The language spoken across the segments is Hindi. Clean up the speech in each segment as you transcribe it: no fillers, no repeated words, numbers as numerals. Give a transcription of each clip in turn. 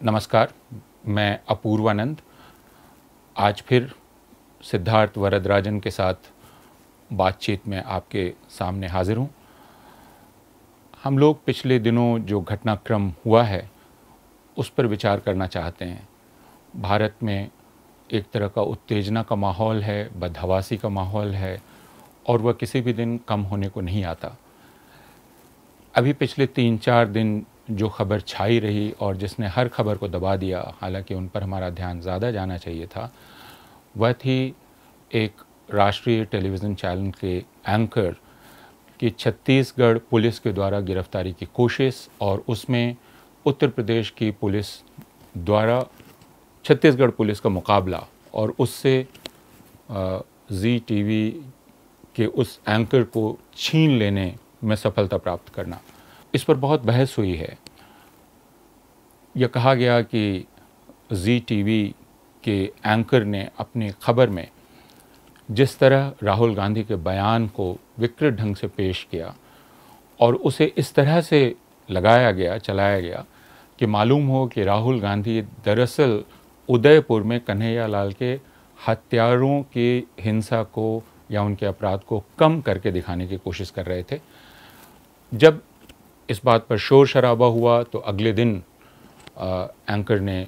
नमस्कार, मैं अपूर्वानंद आज फिर सिद्धार्थ वरदराजन के साथ बातचीत में आपके सामने हाजिर हूँ। हम लोग पिछले दिनों जो घटनाक्रम हुआ है उस पर विचार करना चाहते हैं। भारत में एक तरह का उत्तेजना का माहौल है, बदहवासी का माहौल है और वह किसी भी दिन कम होने को नहीं आता। अभी पिछले 3-4 दिन जो खबर छाई रही और जिसने हर खबर को दबा दिया, हालांकि उन पर हमारा ध्यान ज़्यादा जाना चाहिए था, वह थी एक राष्ट्रीय टेलीविज़न चैनल के एंकर की छत्तीसगढ़ पुलिस के द्वारा गिरफ्तारी की कोशिश और उसमें उत्तर प्रदेश की पुलिस द्वारा छत्तीसगढ़ पुलिस का मुकाबला और उससे जी टीवी के उस एंकर को छीन लेने में सफलता प्राप्त करना। इस पर बहुत बहस हुई है। यह कहा गया कि जी टीवी के एंकर ने अपनी खबर में जिस तरह राहुल गांधी के बयान को विकृत ढंग से पेश किया और उसे इस तरह से लगाया गया, चलाया गया कि मालूम हो कि राहुल गांधी दरअसल उदयपुर में कन्हैया लाल के हत्यारों की हिंसा को या उनके अपराध को कम करके दिखाने की कोशिश कर रहे थे। जब इस बात पर शोर शराबा हुआ तो अगले दिन एंकर ने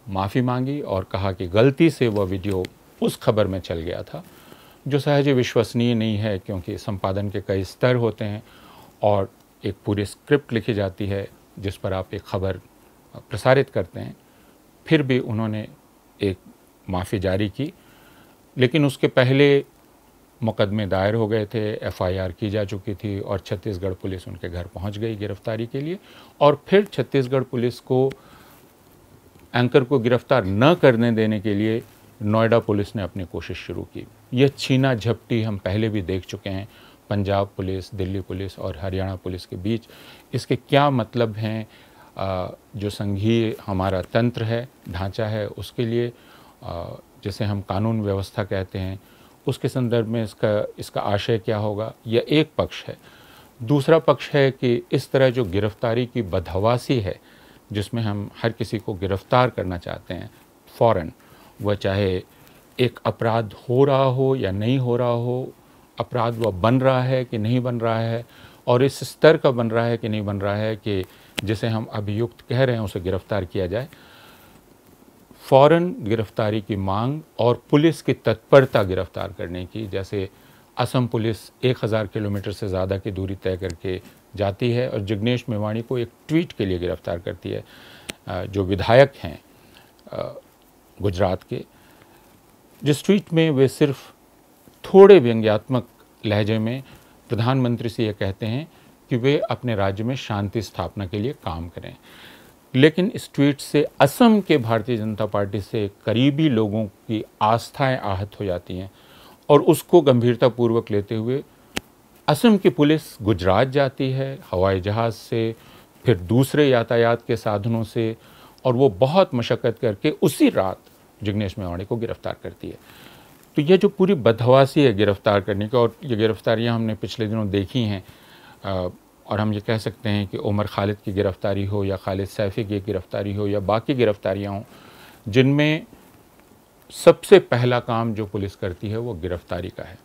माफ़ी मांगी और कहा कि गलती से वह वीडियो उस खबर में चल गया था, जो सहज विश्वसनीय नहीं है क्योंकि संपादन के कई स्तर होते हैं और एक पूरी स्क्रिप्ट लिखी जाती है जिस पर आप एक खबर प्रसारित करते हैं। फिर भी उन्होंने एक माफ़ी जारी की, लेकिन उसके पहले मुकदमे दायर हो गए थे, एफआईआर की जा चुकी थी और छत्तीसगढ़ पुलिस उनके घर पहुंच गई गिरफ्तारी के लिए। और फिर छत्तीसगढ़ पुलिस को एंकर को गिरफ्तार न करने देने के लिए नोएडा पुलिस ने अपनी कोशिश शुरू की। यह छीना झपटी हम पहले भी देख चुके हैं पंजाब पुलिस, दिल्ली पुलिस और हरियाणा पुलिस के बीच। इसके क्या मतलब हैं जो संघीय हमारा तंत्र है, ढांचा है, उसके लिए जिसे हम कानून व्यवस्था कहते हैं, उसके संदर्भ में इसका आशय क्या होगा, यह एक पक्ष है। दूसरा पक्ष है कि इस तरह जो गिरफ्तारी की बदहवासी है जिसमें हम हर किसी को गिरफ्तार करना चाहते हैं फ़ौरन, वह चाहे एक अपराध हो रहा हो या नहीं हो रहा हो, अपराध वह बन रहा है कि नहीं बन रहा है और इस स्तर का बन रहा है कि नहीं बन रहा है कि जिसे हम अभियुक्त कह रहे हैं उसे गिरफ्तार किया जाए। फ़ौरन गिरफ्तारी की मांग और पुलिस की तत्परता गिरफ्तार करने की, जैसे असम पुलिस 1000 किलोमीटर से ज़्यादा की दूरी तय करके जाती है और जिग्नेश मेवाणी को एक ट्वीट के लिए गिरफ्तार करती है, जो विधायक हैं गुजरात के, जिस ट्वीट में वे सिर्फ थोड़े व्यंग्यात्मक लहजे में प्रधानमंत्री से ये कहते हैं कि वे अपने राज्य में शांति स्थापना के लिए काम करें। लेकिन इस ट्वीट से असम के भारतीय जनता पार्टी से करीबी लोगों की आस्थाएं आहत हो जाती हैं और उसको गंभीरतापूर्वक लेते हुए असम की पुलिस गुजरात जाती है हवाई जहाज़ से, फिर दूसरे यातायात के साधनों से, और वो बहुत मशक्क़त करके उसी रात जिग्नेश मेवाणी को गिरफ्तार करती है। तो ये जो पूरी बदहवासी है गिरफ्तार करने की, और ये गिरफ्तारियाँ हमने पिछले दिनों देखी हैं, और हम ये कह सकते हैं कि उमर खालिद की गिरफ्तारी हो या खालिद सैफ़ी की गिरफ्तारी हो या बाकी गिरफ्तारियाँ हों, जिनमें सबसे पहला काम जो पुलिस करती है वो गिरफ्तारी का है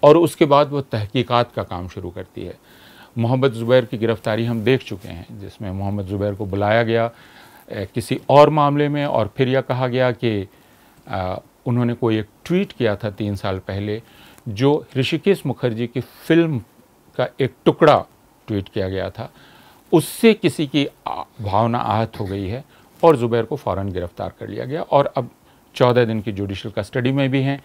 और उसके बाद वो तहकीकात का काम शुरू करती है। मोहम्मद ज़ुबैर की गिरफ्तारी हम देख चुके हैं, जिसमें मोहम्मद ज़ुबैर को बुलाया गया किसी और मामले में और फिर यह कहा गया कि उन्होंने कोई एक ट्वीट किया था 3 साल पहले, जो ऋषिकेश मुखर्जी की फ़िल्म का एक टुकड़ा ट्वीट किया गया था, उससे किसी की भावना आहत हो गई है और ज़ुबैर को फ़ौरन गिरफ्तार कर लिया गया और अब 14 दिन की जुडिशल कस्टडी में भी हैं।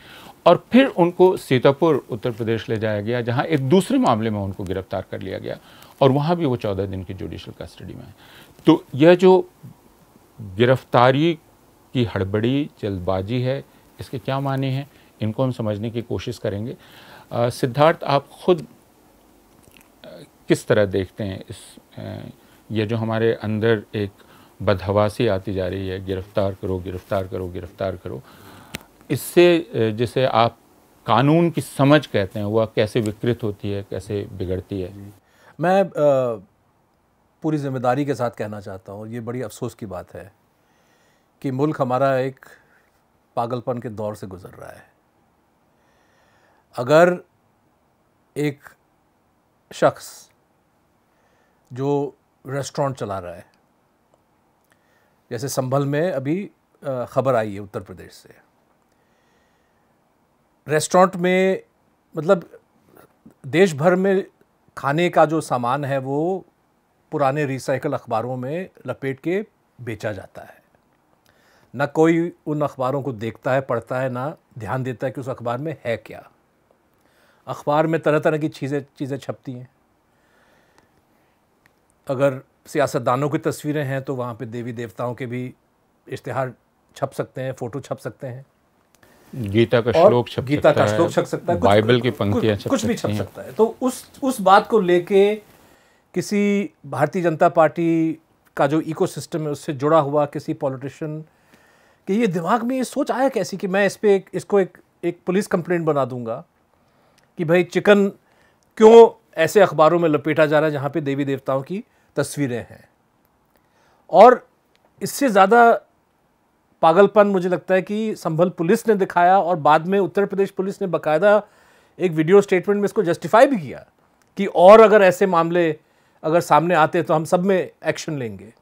और फिर उनको सीतापुर उत्तर प्रदेश ले जाया गया, जहां एक दूसरे मामले में उनको गिरफ्तार कर लिया गया और वहां भी वो 14 दिन की जुडिशल कस्टडी में है। तो यह जो गिरफ्तारी की हड़बड़ी, जल्दबाजी है, इसके क्या माने हैं, इनको हम समझने की कोशिश करेंगे। सिद्धार्थ, आप खुद किस तरह देखते हैं ये जो हमारे अंदर एक बदहवासी आती जा रही है, गिरफ्तार करो गिरफ्तार करो गिरफ्तार करो, इससे जिसे आप कानून की समझ कहते हैं वह कैसे विकृत होती है, कैसे बिगड़ती है? मैं पूरी जिम्मेदारी के साथ कहना चाहता हूँ, ये बड़ी अफसोस की बात है कि मुल्क हमारा एक पागलपन के दौर से गुजर रहा है। अगर एक शख्स जो रेस्टोरेंट चला रहा है, जैसे संभल में अभी खबर आई है उत्तर प्रदेश से, रेस्टोरेंट में मतलब देश भर में खाने का जो सामान है वो पुराने रिसाइकल अखबारों में लपेट के बेचा जाता है। ना कोई उन अखबारों को देखता है, पढ़ता है, ना ध्यान देता है कि उस अखबार में है क्या। अखबार में तरह तरह की चीज़ें छपती हैं। अगर सियासतदानों की तस्वीरें हैं तो वहाँ पे देवी देवताओं के भी इश्तिहार छप सकते हैं, फ़ोटो छप सकते हैं, गीता का श्लोक छप सकता है, बाइबल की पंक्तियाँ कुछ भी छप सकता है। तो उस बात को लेके किसी भारतीय जनता पार्टी का जो इकोसिस्टम है उससे जुड़ा हुआ किसी पॉलिटिशियन कि ये दिमाग में ये सोच आया कैसी कि मैं इसको एक पुलिस कंप्लेंट बना दूंगा कि भाई चिकन क्यों ऐसे अखबारों में लपेटा जा रहा है जहाँ पे देवी देवताओं की तस्वीरें हैं। और इससे ज़्यादा पागलपन मुझे लगता है कि संभल पुलिस ने दिखाया और बाद में उत्तर प्रदेश पुलिस ने बाकायदा एक वीडियो स्टेटमेंट में इसको जस्टिफाई भी किया कि और अगर ऐसे मामले अगर सामने आते तो हम सब में एक्शन लेंगे।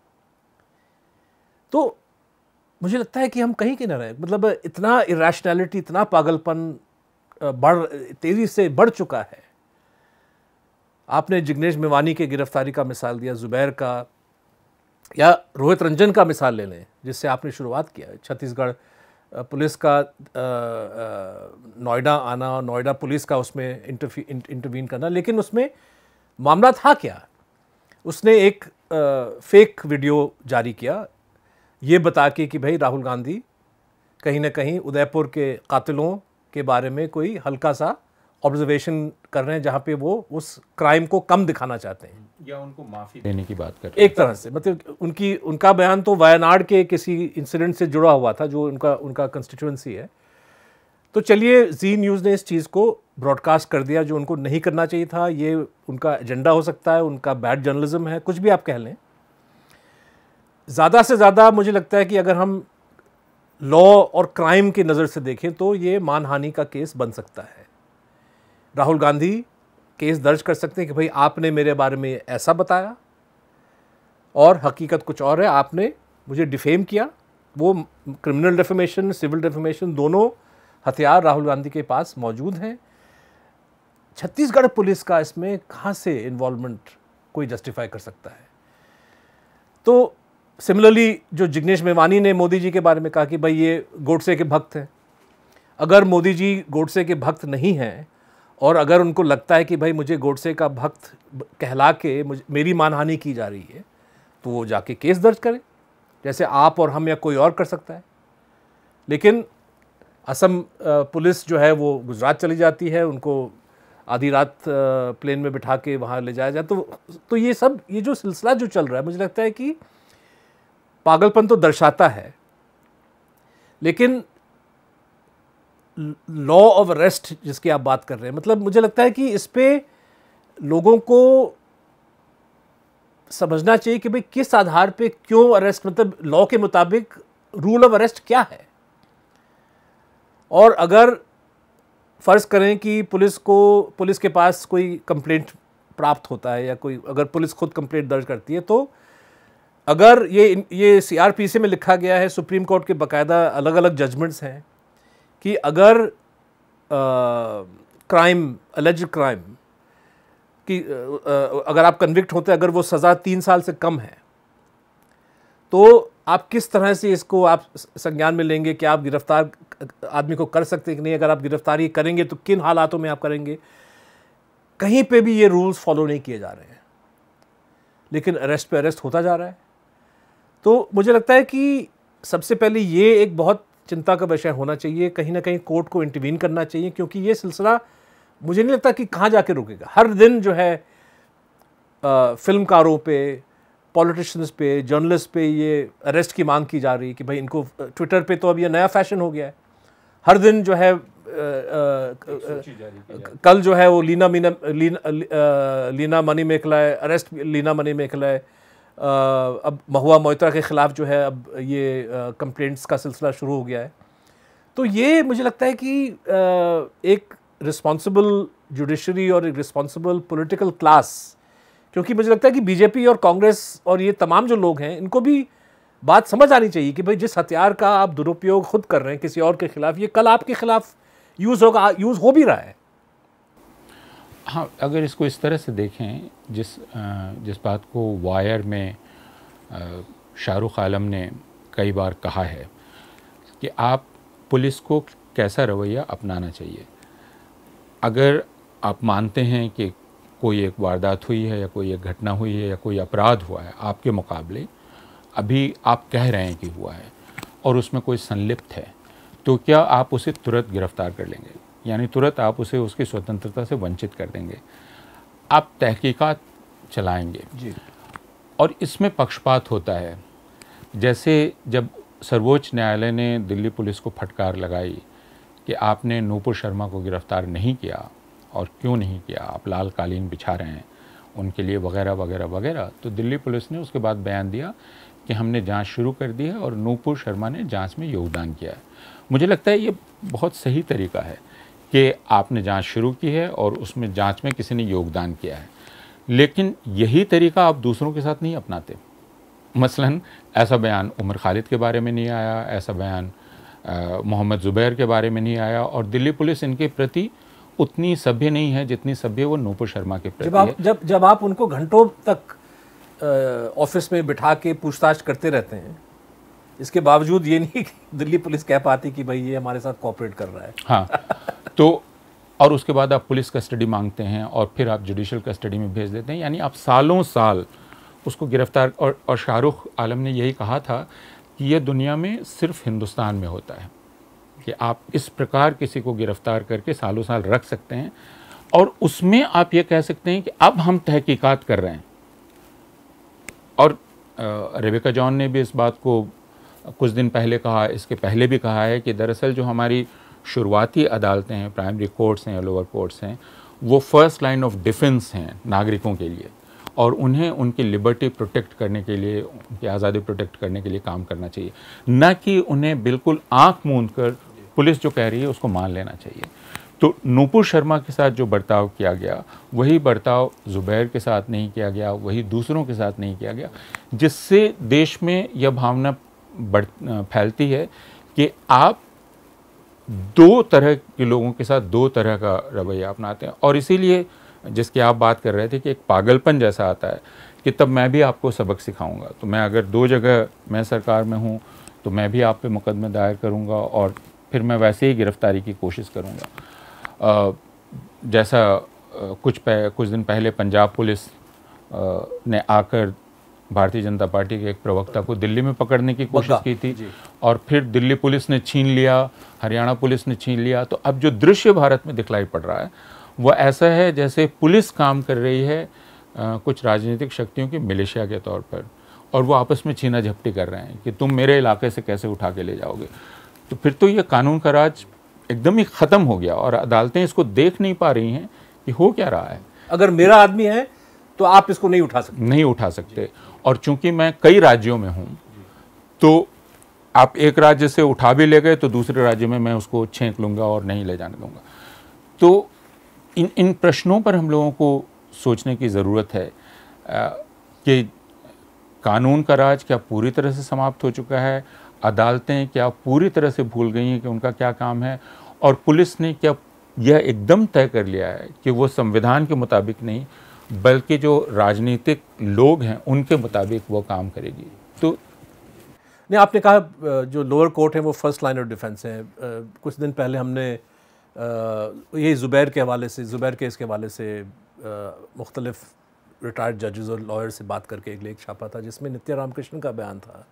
तो मुझे लगता है कि हम कहीं के न रहे, मतलब इतना इरेशनैलिटी, इतना पागलपन तेज़ी से बढ़ चुका है। आपने जिग्नेश मेवानी के गिरफ्तारी का मिसाल दिया, ज़ुबैर का, या रोहित रंजन का मिसाल ले लें जिससे आपने शुरुआत किया। छत्तीसगढ़ पुलिस का नोएडा आना, नोएडा पुलिस का उसमें इंटरवीन करना, लेकिन उसमें मामला था क्या? उसने एक फेक वीडियो जारी किया ये बता के कि भाई राहुल गांधी कहीं ना कहीं उदयपुर के कातिलों के बारे में कोई हल्का सा ऑब्जर्वेशन कर रहे हैं जहाँ पे वो उस क्राइम को कम दिखाना चाहते हैं या उनको माफ़ी देने की बात कर रहे हैं। एक तरह से मतलब उनका बयान तो वायनाड के किसी इंसिडेंट से जुड़ा हुआ था जो उनका कंस्टिट्यूएंसी है। तो चलिए जी न्यूज़ ने इस चीज़ को ब्रॉडकास्ट कर दिया जो उनको नहीं करना चाहिए था। ये उनका एजेंडा हो सकता है, उनका बैड जर्नलिज्म है, कुछ भी आप कह लें। ज़्यादा से ज़्यादा मुझे लगता है कि अगर हम लॉ और क्राइम की नज़र से देखें तो ये मानहानि का केस बन सकता है। राहुल गांधी केस दर्ज कर सकते हैं कि भाई आपने मेरे बारे में ऐसा बताया और हकीकत कुछ और है, आपने मुझे डिफेम किया। वो क्रिमिनल डिफेमेशन, सिविल डिफेमेशन, दोनों हथियार राहुल गांधी के पास मौजूद हैं। छत्तीसगढ़ पुलिस का इसमें कहाँ से इन्वॉल्वमेंट कोई जस्टिफाई कर सकता है? तो सिमिलरली जो जिग्नेश मेवानी ने मोदी जी के बारे में कहा कि भाई ये गोडसे के भक्त हैं। अगर मोदी जी गोडसे के भक्त नहीं हैं और अगर उनको लगता है कि भाई मुझे गोडसे का भक्त कहला के मेरी मानहानि की जा रही है तो वो जाके केस दर्ज करें, जैसे आप और हम या कोई और कर सकता है। लेकिन असम पुलिस जो है वो गुजरात चली जाती है, उनको आधी रात प्लेन में बिठा के वहाँ ले जाया जाए। तो ये जो सिलसिला जो चल रहा है मुझे लगता है कि पागलपन तो दर्शाता है, लेकिन लॉ ऑफ अरेस्ट जिसकी आप बात कर रहे हैं, मतलब मुझे लगता है कि इस पे लोगों को समझना चाहिए कि भाई किस आधार पे क्यों अरेस्ट, मतलब लॉ के मुताबिक रूल ऑफ अरेस्ट क्या है। और अगर फ़र्ज़ करें कि पुलिस के पास कोई कंप्लेंट प्राप्त होता है या कोई अगर पुलिस खुद कंप्लेंट दर्ज करती है, तो अगर ये CRPC में लिखा गया है, सुप्रीम कोर्ट के बाकायदा अलग अलग जजमेंट्स हैं कि अगर क्राइम, अलेज्ड क्राइम कि अगर आप कन्विक्ट होते हैं, अगर वो सज़ा 3 साल से कम है, तो आप किस तरह से इसको आप संज्ञान में लेंगे कि आप गिरफ्तार आदमी को कर सकते हैं कि नहीं। अगर आप गिरफ्तारी करेंगे तो किन हालातों में आप करेंगे। कहीं पे भी ये रूल्स फॉलो नहीं किए जा रहे हैं, लेकिन अरेस्ट पे अरेस्ट होता जा रहा है। तो मुझे लगता है कि सबसे पहले ये एक बहुत चिंता का विषय होना चाहिए, कहीं ना कहीं कोर्ट को इंटरवीन करना चाहिए, क्योंकि ये सिलसिला मुझे नहीं लगता कि कहाँ जाके रुकेगा। हर दिन जो है फिल्मकारों पे, पॉलिटिशियंस पे, जर्नलिस्ट पे ये अरेस्ट की मांग की जा रही है कि भाई इनको, ट्विटर पे तो अब ये नया फैशन हो गया है, हर दिन जो है कल जो है वो लीना मणिमेखलाय, अरेस्ट लीना मणिमेखलाय, अब महुआ मोइत्रा के ख़िलाफ़ जो है अब ये कंप्लेंट्स का सिलसिला शुरू हो गया है। तो ये मुझे लगता है कि एक रिस्पॉन्सिबल जुडिशरी और एक रिस्पॉन्सिबल पॉलिटिकल क्लास, क्योंकि मुझे लगता है कि बीजेपी और कांग्रेस और ये तमाम जो लोग हैं इनको भी बात समझ आनी चाहिए कि भाई जिस हथियार का आप दुरुपयोग खुद कर रहे हैं किसी और के खिलाफ, ये कल आपके खिलाफ यूज़ होगा, यूज़ हो भी रहा है। हाँ, अगर इसको इस तरह से देखें, जिस बात को वायर में शाहरुख आलम ने कई बार कहा है कि आप पुलिस को कैसा रवैया अपनाना चाहिए। अगर आप मानते हैं कि कोई एक वारदात हुई है या कोई एक घटना हुई है या कोई अपराध हुआ है आपके मुकाबले, अभी आप कह रहे हैं कि हुआ है और उसमें कोई संलिप्त है, तो क्या आप उसे तुरंत गिरफ्तार कर लेंगे? यानी तुरंत आप उसे उसकी स्वतंत्रता से वंचित कर देंगे, आप तहकीकात चलाएंगे जी। और इसमें पक्षपात होता है। जैसे जब सर्वोच्च न्यायालय ने दिल्ली पुलिस को फटकार लगाई कि आपने नूपुर शर्मा को गिरफ्तार नहीं किया, और क्यों नहीं किया, आप लाल कालीन बिछा रहे हैं उनके लिए वगैरह वगैरह वगैरह, तो दिल्ली पुलिस ने उसके बाद बयान दिया कि हमने जांच शुरू कर दी है और नूपुर शर्मा ने जांच में योगदान किया है। मुझे लगता है ये बहुत सही तरीका है कि आपने जांच शुरू की है और उसमें जांच में किसी ने योगदान किया है, लेकिन यही तरीका आप दूसरों के साथ नहीं अपनाते। मसलन ऐसा बयान उमर खालिद के बारे में नहीं आया, ऐसा बयान मोहम्मद ज़ुबैर के बारे में नहीं आया, और दिल्ली पुलिस इनके प्रति उतनी सभ्य नहीं है जितनी सभ्य वो नूपुर शर्मा के प्रति है। जब आप उनको घंटों तक ऑफिस में बिठा के पूछताछ करते रहते हैं, इसके बावजूद ये नहीं कि दिल्ली पुलिस कह पाती कि भाई ये हमारे साथ कोऑपरेट कर रहा है। हाँ, तो और उसके बाद आप पुलिस कस्टडी मांगते हैं और फिर आप जुडिशल कस्टडी में भेज देते हैं, यानी आप सालों साल उसको गिरफ्तार। और शाहरुख आलम ने यही कहा था कि ये दुनिया में सिर्फ हिंदुस्तान में होता है कि आप इस प्रकार किसी को गिरफ्तार करके सालों साल रख सकते हैं, और उसमें आप ये कह सकते हैं कि अब हम तहकीकात कर रहे हैं। और रेबेका जॉन ने भी इस बात को कुछ दिन पहले कहा, इसके पहले भी कहा है कि दरअसल जो हमारी शुरुआती अदालतें हैं, प्राइमरी कोर्ट्स हैं या लोअर कोर्ट्स हैं, वो फर्स्ट लाइन ऑफ डिफेंस हैं नागरिकों के लिए, और उन्हें उनकी लिबर्टी प्रोटेक्ट करने के लिए, उनकी आज़ादी प्रोटेक्ट करने के लिए काम करना चाहिए, न कि उन्हें बिल्कुल आँख मूंद कर पुलिस जो कह रही है उसको मान लेना चाहिए। तो नूपुर शर्मा के साथ जो बर्ताव किया गया, वही बर्ताव ज़ुबैर के साथ नहीं किया गया, वही दूसरों के साथ नहीं किया गया, जिससे देश में यह भावना फैलती है कि आप दो तरह के लोगों के साथ दो तरह का रवैया अपनाते हैं। और इसीलिए जिसकी आप बात कर रहे थे कि एक पागलपन जैसा आता है कि तब मैं भी आपको सबक सिखाऊंगा, तो मैं अगर दो जगह मैं सरकार में हूँ तो मैं भी आप पे मुकदमे दायर करूँगा और फिर मैं वैसे ही गिरफ्तारी की कोशिश करूँगा। जैसा कुछ दिन पहले पंजाब पुलिस ने आकर भारतीय जनता पार्टी के एक प्रवक्ता को दिल्ली में पकड़ने की कोशिश की थी, और फिर दिल्ली पुलिस ने छीन लिया, हरियाणा पुलिस ने छीन लिया। तो अब जो दृश्य भारत में दिखलाई पड़ रहा है वो ऐसा है जैसे पुलिस काम कर रही है कुछ राजनीतिक शक्तियों की मिलिशिया के तौर पर, और वो आपस में छीना झपटी कर रहे हैं कि तुम मेरे इलाके से कैसे उठा के ले जाओगे। तो फिर तो ये कानून का राज एकदम ही ख़त्म हो गया, और अदालतें इसको देख नहीं पा रही हैं कि हो क्या रहा है। अगर मेरा आदमी है तो आप इसको नहीं उठा सकते। और चूंकि मैं कई राज्यों में हूँ, तो आप एक राज्य से उठा भी ले गए तो दूसरे राज्य में मैं उसको छेंक लूँगा और नहीं ले जाने दूँगा। तो इन प्रश्नों पर हम लोगों को सोचने की ज़रूरत है कि कानून का राज क्या पूरी तरह से समाप्त हो चुका है, अदालतें क्या पूरी तरह से भूल गई हैं कि उनका क्या काम है, और पुलिस ने क्या यह एकदम तय कर लिया है कि वो संविधान के मुताबिक नहीं बल्कि जो राजनीतिक लोग हैं उनके मुताबिक वो काम करेगी। तो नहीं, आपने कहा जो लोअर कोर्ट है वो फर्स्ट लाइन ऑफ डिफेंस है। कुछ दिन पहले हमने ये ज़ुबैर केस के हवाले से मुख्तलिफ रिटायर्ड जजेस और लॉयर से बात करके एक लेख छापा था जिसमें नित्या रामकृष्णन का बयान था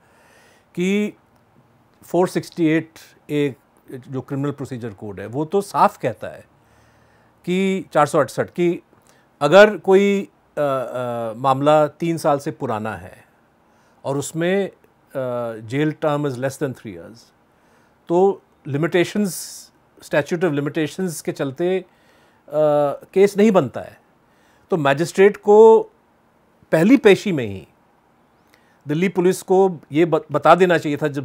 कि 468A जो क्रिमिनल प्रोसीजर कोड है वो तो साफ कहता है कि 468 कि अगर कोई मामला 3 साल से पुराना है और उसमें jail term is less than 3 years, तो लिमिटेशंस, स्टैट्यूट ऑफ लिमिटेशंस के चलते केस नहीं बनता है। तो मैजिस्ट्रेट को पहली पेशी में ही दिल्ली पुलिस को ये बता देना चाहिए था जब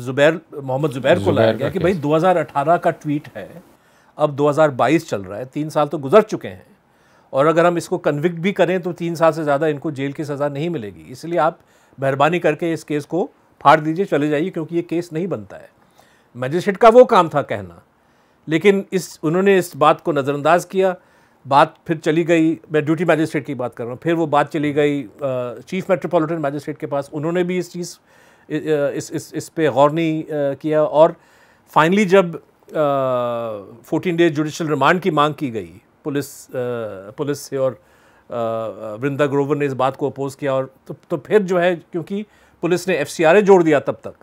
मोहम्मद जुबैर को लाया गया कि भाई 2018 का ट्वीट है, अब 2022 चल रहा है, 3 साल तो गुजर चुके हैं, और अगर हम इसको कन्विक्ट भी करें तो 3 साल से ज़्यादा इनको जेल की सज़ा नहीं मिलेगी, इसलिए आप मेहरबानी करके इस केस को फाड़ दीजिए, चले जाइए, क्योंकि ये केस नहीं बनता है। मैजिस्ट्रेट का वो काम था कहना, लेकिन उन्होंने इस बात को नज़रअंदाज किया। बात फिर चली गई, मैं ड्यूटी मैजिस्ट्रेट की बात कर रहा हूँ, फिर वो बात चली गई चीफ मेट्रोपॉलिटन मैजिस्ट्रेट के पास, उन्होंने भी इस चीज़ इस पे गौर नहीं किया, और फाइनली जब 14 डेज जुडिशल रिमांड की मांग की गई पुलिस से, और वृंदा ग्रोवर ने इस बात को अपोज किया, और तो फिर जो है, क्योंकि पुलिस ने FCRA जोड़ दिया तब तक,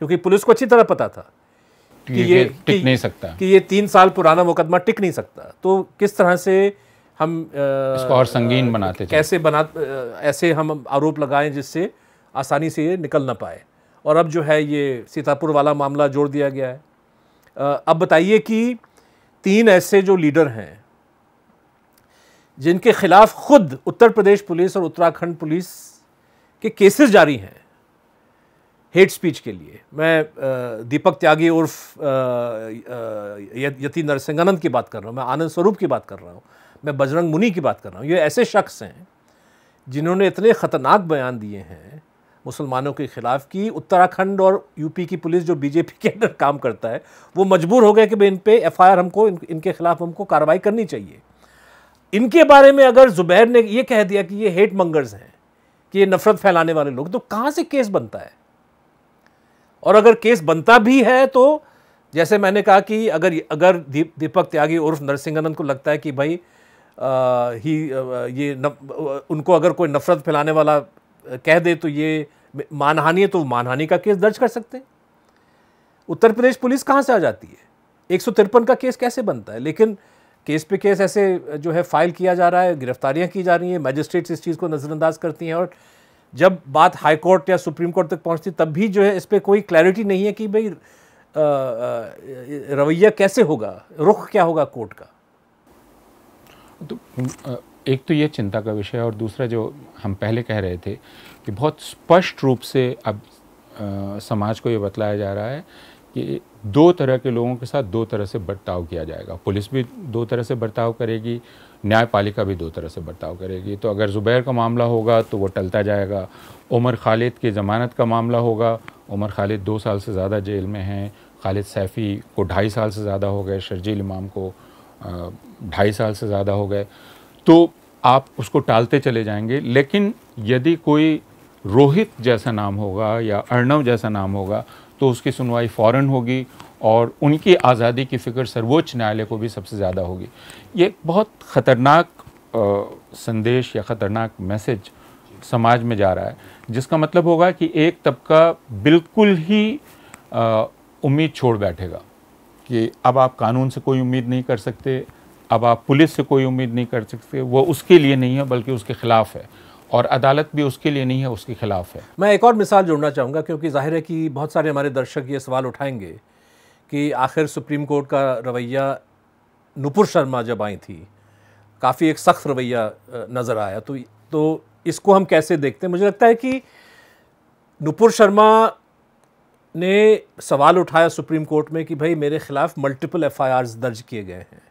क्योंकि पुलिस को अच्छी तरह पता था कि ये टिक नहीं सकता, कि ये 3 साल पुराना मुकदमा टिक नहीं सकता, तो किस तरह से हम इसको और संगीन बनाते, कैसे ऐसे हम आरोप लगाएं जिससे आसानी से ये निकल ना पाए। और अब जो है ये सीतापुर वाला मामला जोड़ दिया गया है। अब बताइए कि 3 ऐसे जो लीडर हैं जिनके खिलाफ खुद उत्तर प्रदेश पुलिस और उत्तराखंड पुलिस के केसेस जारी हैं हेट स्पीच के लिए। मैं दीपक त्यागी उर्फ यति नरसिंहानंद की बात कर रहा हूँ, मैं आनंद स्वरूप की बात कर रहा हूँ, मैं बजरंग मुनि की बात कर रहा हूँ। ये ऐसे शख्स हैं जिन्होंने इतने ख़तरनाक बयान दिए हैं मुसलमानों के ख़िलाफ़ कि उत्तराखंड और यूपी की पुलिस जो बीजेपी के अंदर काम करता है वो मजबूर हो गए कि भाई इन पे FIR हमको इनके ख़िलाफ़ हमको कार्रवाई करनी चाहिए। इनके बारे में अगर जुबैर ने ये कह दिया कि ये हेट मंगर्स हैं, कि ये नफ़रत फैलाने वाले लोग, तो कहाँ से केस बनता है? और अगर केस बनता भी है तो जैसे मैंने कहा कि अगर दीपक त्यागी उर्फ नरसिंहानंद को लगता है कि भाई उनको अगर कोई नफ़रत फैलाने वाला कह दे तो ये मानहानि है, तो मानहानि का केस दर्ज कर सकते हैं। उत्तर प्रदेश पुलिस कहाँ से आ जाती है? 153 का केस कैसे बनता है? लेकिन केस पे केस ऐसे जो है फाइल किया जा रहा है, गिरफ्तारियां की जा रही हैं, मैजिस्ट्रेट्स इस चीज़ को नज़रअंदाज करती हैं, और जब बात हाई कोर्ट या सुप्रीम कोर्ट तक पहुंचती तब भी जो है इस पर कोई क्लैरिटी नहीं है कि भाई रवैया कैसे होगा, रुख क्या होगा कोर्ट का। तो एक तो ये चिंता का विषय है, और दूसरा जो हम पहले कह रहे थे कि बहुत स्पष्ट रूप से अब समाज को ये बतलाया जा रहा है कि 2 तरह के लोगों के साथ 2 तरह से बर्ताव किया जाएगा। पुलिस भी 2 तरह से बर्ताव करेगी, न्यायपालिका भी 2 तरह से बर्ताव करेगी। तो अगर ज़ुबैर का मामला होगा तो वो टलता जाएगा, उमर खालिद की ज़मानत का मामला होगा, उमर खालिद 2 साल से ज़्यादा जेल में हैं, खालिद सैफ़ी को 2.5 साल से ज़्यादा हो गए, शर्जील इमाम को 2.5 साल से ज़्यादा हो गए, तो आप उसको टालते चले जाएंगे। लेकिन यदि कोई रोहित जैसा नाम होगा या अर्णव जैसा नाम होगा तो उसकी सुनवाई फ़ौरन होगी, और उनकी आज़ादी की फ़िक्र सर्वोच्च न्यायालय को भी सबसे ज़्यादा होगी। ये बहुत ख़तरनाक संदेश या ख़तरनाक मैसेज समाज में जा रहा है, जिसका मतलब होगा कि एक तबका बिल्कुल ही उम्मीद छोड़ बैठेगा कि अब आप कानून से कोई उम्मीद नहीं कर सकते, अब आप पुलिस से कोई उम्मीद नहीं कर सकते। वो उसके लिए नहीं है बल्कि उसके ख़िलाफ़ है, और अदालत भी उसके लिए नहीं है, उसके खिलाफ है। मैं एक और मिसाल जोड़ना चाहूँगा, क्योंकि जाहिर है कि बहुत सारे हमारे दर्शक ये सवाल उठाएंगे कि आखिर सुप्रीम कोर्ट का रवैया, नुपुर शर्मा जब आई थी काफ़ी एक सख्त रवैया नज़र आया, तो इसको हम कैसे देखते हैं? मुझे लगता है कि नुपुर शर्मा ने सवाल उठाया सुप्रीम कोर्ट में कि भाई मेरे ख़िलाफ़ मल्टीपल FIRs दर्ज किए गए हैं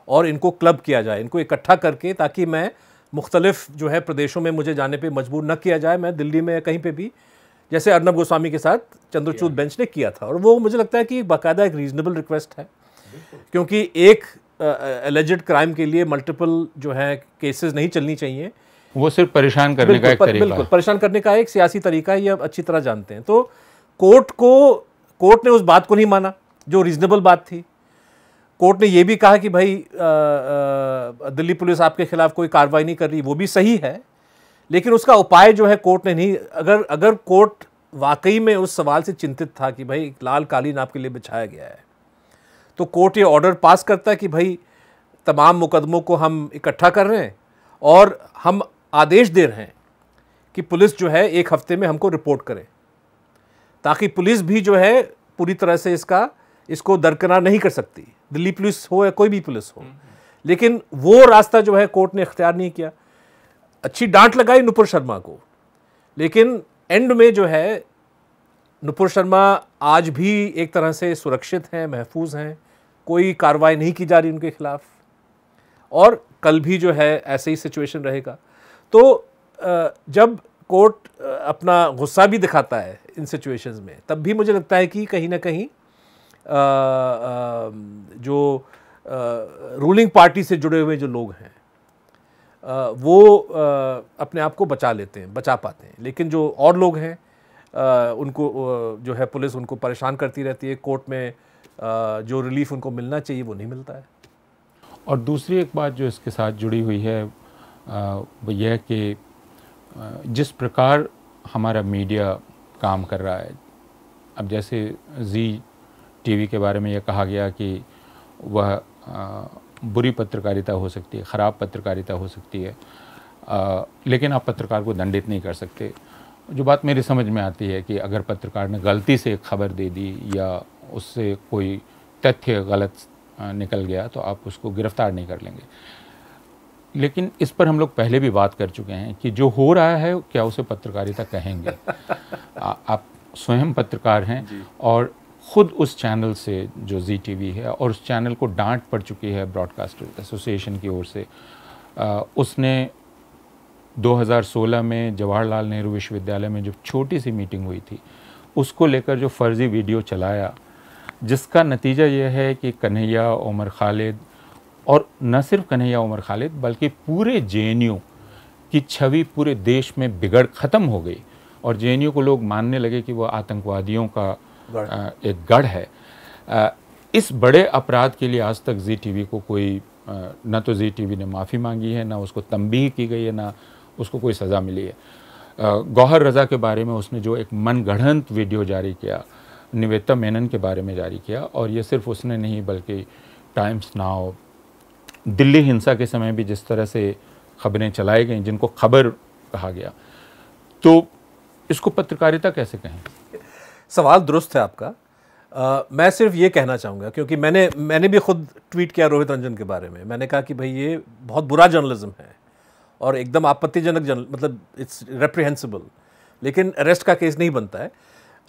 और इनको क्लब किया जाए, इनको इकट्ठा करके, ताकि मैं मुख्तलिफ जो है प्रदेशों में मुझे जाने पे मजबूर न किया जाए, मैं दिल्ली में कहीं पे भी, जैसे अर्नब गोस्वामी के साथ चंद्रचूड़ बेंच ने किया था। और वो मुझे लगता है कि बाकायदा एक रीजनेबल रिक्वेस्ट है, क्योंकि एक एलिजिड क्राइम के लिए मल्टीपल जो है केसेस नहीं चलनी चाहिए। वो सिर्फ परेशान करने का एक तरीका है। बिल्कुल परेशान करने का एक सियासी तरीका है, ये आप अच्छी तरह जानते हैं। तो कोर्ट ने उस बात को नहीं माना जो रीजनेबल बात थी। कोर्ट ने यह भी कहा कि भाई दिल्ली पुलिस आपके खिलाफ कोई कार्रवाई नहीं कर रही, वो भी सही है, लेकिन उसका उपाय जो है कोर्ट ने नहीं। अगर कोर्ट वाकई में उस सवाल से चिंतित था कि भाई एक लाल कालीन आपके लिए बिछाया गया है, तो कोर्ट ये ऑर्डर पास करता है कि भाई तमाम मुकदमों को हम इकट्ठा कर रहे हैं और हम आदेश दे रहे हैं कि पुलिस जो है 1 हफ्ते में हमको रिपोर्ट करे, ताकि पुलिस भी जो है पूरी तरह से इसको दरकिनार नहीं कर सकती, दिल्ली पुलिस हो या कोई भी पुलिस हो। लेकिन वो रास्ता जो है कोर्ट ने इख्तियार नहीं किया। अच्छी डांट लगाई नुपुर शर्मा को, लेकिन एंड में जो है नुपुर शर्मा आज भी एक तरह से सुरक्षित हैं, महफूज हैं, कोई कार्रवाई नहीं की जा रही उनके खिलाफ, और कल भी जो है ऐसे ही सिचुएशन रहेगा। तो जब कोर्ट अपना गुस्सा भी दिखाता है इन सिचुएशंस में, तब भी मुझे लगता है कि कहीं ना कहीं जो रूलिंग पार्टी से जुड़े हुए जो लोग हैं वो अपने आप को बचा लेते हैं, बचा पाते हैं, लेकिन जो और लोग हैं उनको जो है पुलिस उनको परेशान करती रहती है, कोर्ट में जो रिलीफ उनको मिलना चाहिए वो नहीं मिलता है। और दूसरी एक बात जो इसके साथ जुड़ी हुई है वो यह है कि जिस प्रकार हमारा मीडिया काम कर रहा है, अब जैसे जी टीवी के बारे में यह कहा गया कि वह बुरी पत्रकारिता हो सकती है, ख़राब पत्रकारिता हो सकती है, लेकिन आप पत्रकार को दंडित नहीं कर सकते। जो बात मेरी समझ में आती है कि अगर पत्रकार ने गलती से एक खबर दे दी या उससे कोई तथ्य गलत निकल गया तो आप उसको गिरफ्तार नहीं कर लेंगे, लेकिन इस पर हम लोग पहले भी बात कर चुके हैं कि जो हो रहा है क्या उसे पत्रकारिता कहेंगे? आप स्वयं पत्रकार हैं और ख़ुद उस चैनल से जो जी टीवी है, और उस चैनल को डांट पड़ चुकी है ब्रॉडकास्टर एसोसिएशन की ओर से। उसने 2016 में जवाहरलाल नेहरू विश्वविद्यालय में जो छोटी सी मीटिंग हुई थी उसको लेकर जो फर्जी वीडियो चलाया, जिसका नतीजा यह है कि कन्हैया, उमर खालिद, और न सिर्फ कन्हैया उमर खालिद बल्कि पूरे जेएनयू की छवि पूरे देश में बिगड़ ख़त्म हो गई, और जेएनयू को लोग मानने लगे कि वह आतंकवादियों का एक गढ़ है। इस बड़े अपराध के लिए आज तक जी टीवी को कोई न तो जी टीवी ने माफ़ी मांगी है, ना उसको तंबीह की गई है, ना उसको कोई सज़ा मिली है। गौहर रज़ा के बारे में उसने जो एक मनगढ़ंत वीडियो जारी किया, निवेदिता मेनन के बारे में जारी किया, और ये सिर्फ उसने नहीं बल्कि टाइम्स नाउ, दिल्ली हिंसा के समय भी जिस तरह से खबरें चलाई गई जिनको खबर कहा गया, तो इसको पत्रकारिता कैसे कहें? सवाल दुरुस्त है आपका। मैं सिर्फ ये कहना चाहूँगा, क्योंकि मैंने भी खुद ट्वीट किया रोहित रंजन के बारे में। मैंने कहा कि भाई ये बहुत बुरा जर्नलिज्म है और एकदम आपत्तिजनक मतलब इट्स रेप्रिहेंसिबल, लेकिन अरेस्ट का केस नहीं बनता है।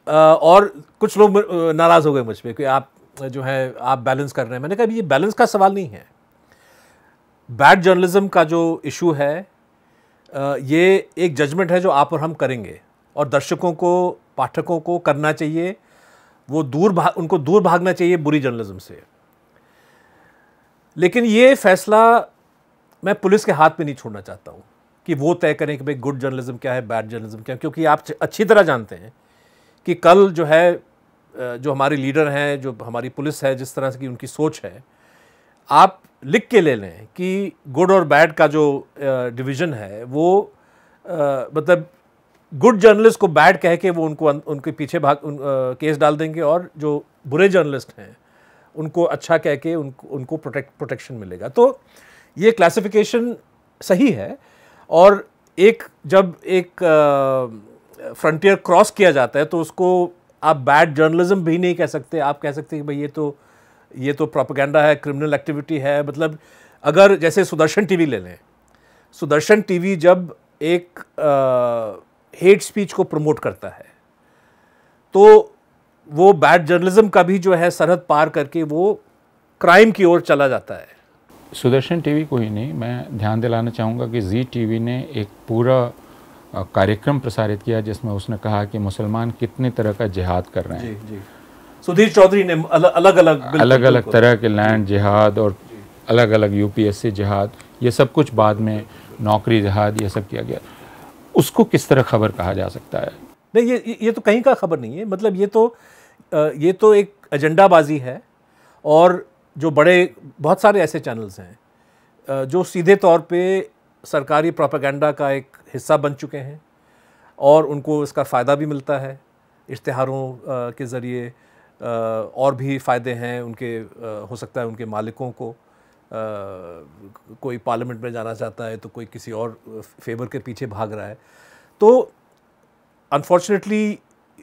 और कुछ लोग नाराज़ हो गए मुझ पर कि आप जो है आप बैलेंस कर रहे हैं। मैंने कहा ये बैलेंस का सवाल नहीं है। बैड जर्नलिज्म का जो इशू है ये एक जजमेंट है जो आप और हम करेंगे, और दर्शकों को, पाठकों को करना चाहिए, वो उनको दूर भागना चाहिए बुरी जर्नलिज्म से। लेकिन ये फैसला मैं पुलिस के हाथ में नहीं छोड़ना चाहता हूँ कि वो तय करें कि भाई गुड जर्नलिज्म क्या है, बैड जर्नलिज्म क्या है, क्योंकि आप अच्छी तरह जानते हैं कि कल जो है जो हमारे लीडर हैं, जो हमारी पुलिस है, जिस तरह से की उनकी सोच है, आप लिख के ले लें कि गुड और बैड का जो डिवीज़न है वो मतलब गुड जर्नलिस्ट को बैड कह के वो उनके पीछे केस डाल देंगे, और जो बुरे जर्नलिस्ट हैं उनको अच्छा कह के उनको प्रोटेक्शन मिलेगा। तो ये क्लासिफिकेशन सही है, और जब एक फ्रंटियर क्रॉस किया जाता है तो उसको आप बैड जर्नलिज्म भी नहीं कह सकते। आप कह सकते हैं कि भाई ये तो प्रोपेगेंडा है, क्रिमिनल एक्टिविटी है। मतलब अगर जैसे सुदर्शन टीवी ले लें, सुदर्शन टीवी जब एक हेट स्पीच को प्रमोट करता है तो वो बैड जर्नलिज्म का भी जो है सरहद पार करके वो क्राइम की ओर चला जाता है। सुदर्शन टीवी को ही नहीं, मैं ध्यान दिलाना चाहूँगा कि जी टीवी ने एक पूरा कार्यक्रम प्रसारित किया जिसमें उसने कहा कि मुसलमान कितने तरह का जिहाद कर रहे हैं। जी। सुधीर चौधरी ने अलग अलग तरह के लैंड जिहाद और अलग अलग यूपीएससी जिहाद, ये सब कुछ बाद में नौकरी जिहाद, ये सब किया गया। उसको किस तरह खबर कहा जा सकता है? नहीं, ये तो कहीं का खबर नहीं है। मतलब ये तो एक एजेंडाबाजी है, और जो बहुत सारे ऐसे चैनल्स हैं जो सीधे तौर पे सरकारी प्रोपेगेंडा का एक हिस्सा बन चुके हैं, और उनको इसका फ़ायदा भी मिलता है इश्तिहारों के ज़रिए, और भी फ़ायदे हैं उनके, हो सकता है उनके मालिकों को कोई पार्लियामेंट में जाना चाहता है तो कोई किसी और फेवर के पीछे भाग रहा है। तो अनफॉर्चुनेटली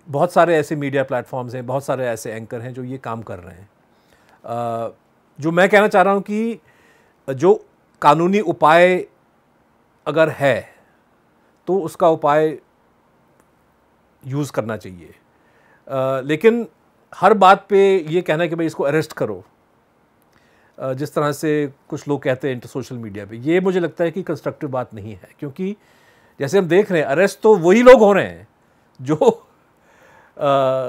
बहुत सारे ऐसे मीडिया प्लेटफॉर्म्स हैं, बहुत सारे ऐसे एंकर हैं जो ये काम कर रहे हैं। जो मैं कहना चाह रहा हूँ कि जो कानूनी उपाय अगर है तो उसका उपाय यूज़ करना चाहिए। लेकिन हर बात पे ये कहना कि भाई इसको अरेस्ट करो, जिस तरह से कुछ लोग कहते हैं सोशल मीडिया पे, ये मुझे लगता है कि कंस्ट्रक्टिव बात नहीं है। क्योंकि जैसे हम देख रहे हैं, अरेस्ट तो वही लोग हो रहे हैं जो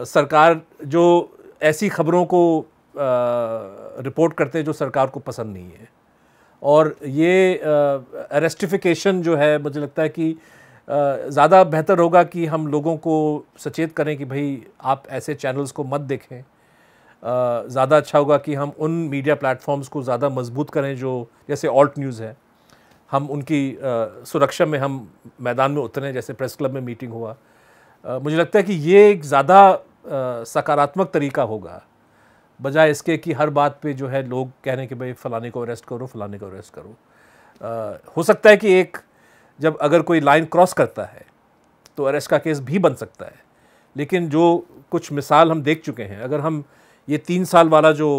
सरकार, जो ऐसी खबरों को रिपोर्ट करते हैं जो सरकार को पसंद नहीं है। और ये अरेस्टिफिकेशन जो है, मुझे लगता है कि ज़्यादा बेहतर होगा कि हम लोगों को सचेत करें कि भाई आप ऐसे चैनल्स को मत देखें। ज़्यादा अच्छा होगा कि हम उन मीडिया प्लेटफॉर्म्स को ज़्यादा मजबूत करें जो जैसे ऑल्ट न्यूज़ है, हम उनकी सुरक्षा में हम मैदान में उतरें, जैसे प्रेस क्लब में मीटिंग हुआ। मुझे लगता है कि ये एक ज़्यादा सकारात्मक तरीका होगा, बजाय इसके कि हर बात पे जो है लोग कह रहे हैं कि भाई फ़लाने को अरेस्ट करो, फ़लाने को अरेस्ट करो। हो सकता है कि एक जब अगर कोई लाइन क्रॉस करता है तो अरेस्ट का केस भी बन सकता है, लेकिन जो कुछ मिसाल हम देख चुके हैं, अगर हम ये 3 साल वाला जो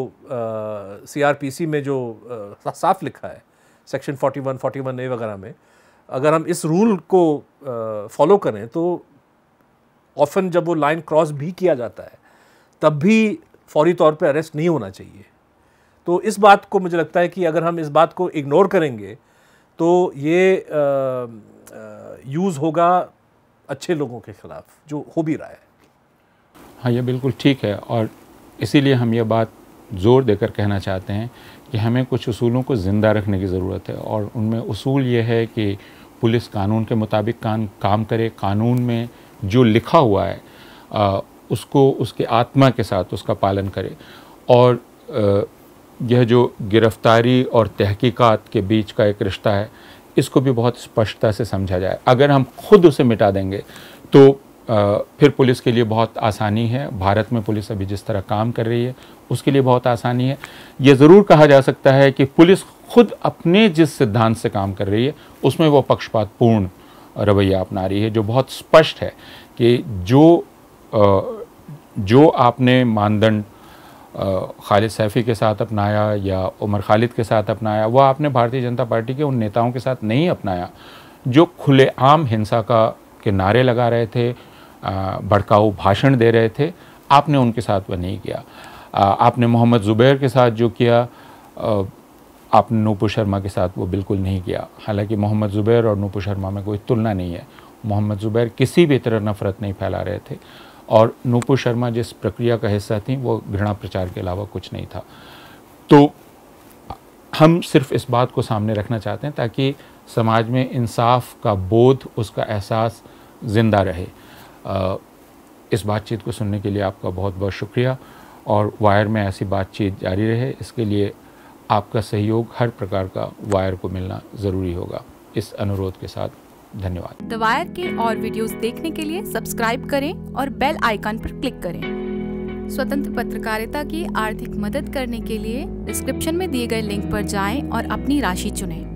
CRPC में जो साफ लिखा है सेक्शन 41, 41A वगैरह में, अगर हम इस रूल को फॉलो करें तो ऑफन जब वो लाइन क्रॉस भी किया जाता है तब भी फौरी तौर पे अरेस्ट नहीं होना चाहिए। तो इस बात को मुझे लगता है कि अगर हम इस बात को इग्नोर करेंगे तो ये यूज़ होगा अच्छे लोगों के ख़िलाफ़, जो हो भी रहा है। हाँ, ये बिल्कुल ठीक है, और इसीलिए हम ये बात ज़ोर देकर कहना चाहते हैं कि हमें कुछ उसूलों को ज़िंदा रखने की ज़रूरत है। और उनमें उसूल ये है कि पुलिस कानून के मुताबिक काम करे, कानून में जो लिखा हुआ है उसको उसके आत्मा के साथ उसका पालन करे। और यह जो गिरफ्तारी और तहकीकात के बीच का एक रिश्ता है, इसको भी बहुत स्पष्टता से समझा जाए। अगर हम खुद उसे मिटा देंगे तो फिर पुलिस के लिए बहुत आसानी है। भारत में पुलिस अभी जिस तरह काम कर रही है उसके लिए बहुत आसानी है। ये ज़रूर कहा जा सकता है कि पुलिस खुद अपने जिस सिद्धांत से काम कर रही है उसमें वो पक्षपातपूर्ण रवैया अपना रही है, जो बहुत स्पष्ट है कि जो आपने मानदंड खालिद सैफ़ी के साथ अपनाया या उमर खालिद के साथ अपनाया, वो आपने भारतीय जनता पार्टी के उन नेताओं के साथ नहीं अपनाया जो खुलेआम हिंसा के नारे लगा रहे थे, भड़काऊ भाषण दे रहे थे। आपने उनके साथ वह नहीं किया। आपने मोहम्मद ज़ुबैर के साथ जो किया, आपने नूपुर शर्मा के साथ वो बिल्कुल नहीं किया। हालांकि मोहम्मद ज़ुबैर और नूपुर शर्मा में कोई तुलना नहीं है। मोहम्मद ज़ुबैर किसी भी तरह नफ़रत नहीं फैला रहे थे, और नूपुर शर्मा जिस प्रक्रिया का हिस्सा थी वो घृणा प्रचार के अलावा कुछ नहीं था। तो हम सिर्फ इस बात को सामने रखना चाहते हैं ताकि समाज में इंसाफ का बोध, उसका एहसास ज़िंदा रहे। इस बातचीत को सुनने के लिए आपका बहुत बहुत शुक्रिया, और वायर में ऐसी बातचीत जारी रहे इसके लिए आपका सहयोग हर प्रकार का वायर को मिलना ज़रूरी होगा। इस अनुरोध के साथ धन्यवाद। द वायर के और वीडियोस देखने के लिए सब्सक्राइब करें और बेल आइकन पर क्लिक करें। स्वतंत्र पत्रकारिता की आर्थिक मदद करने के लिए डिस्क्रिप्शन में दिए गए लिंक पर जाएं और अपनी राशि चुनें।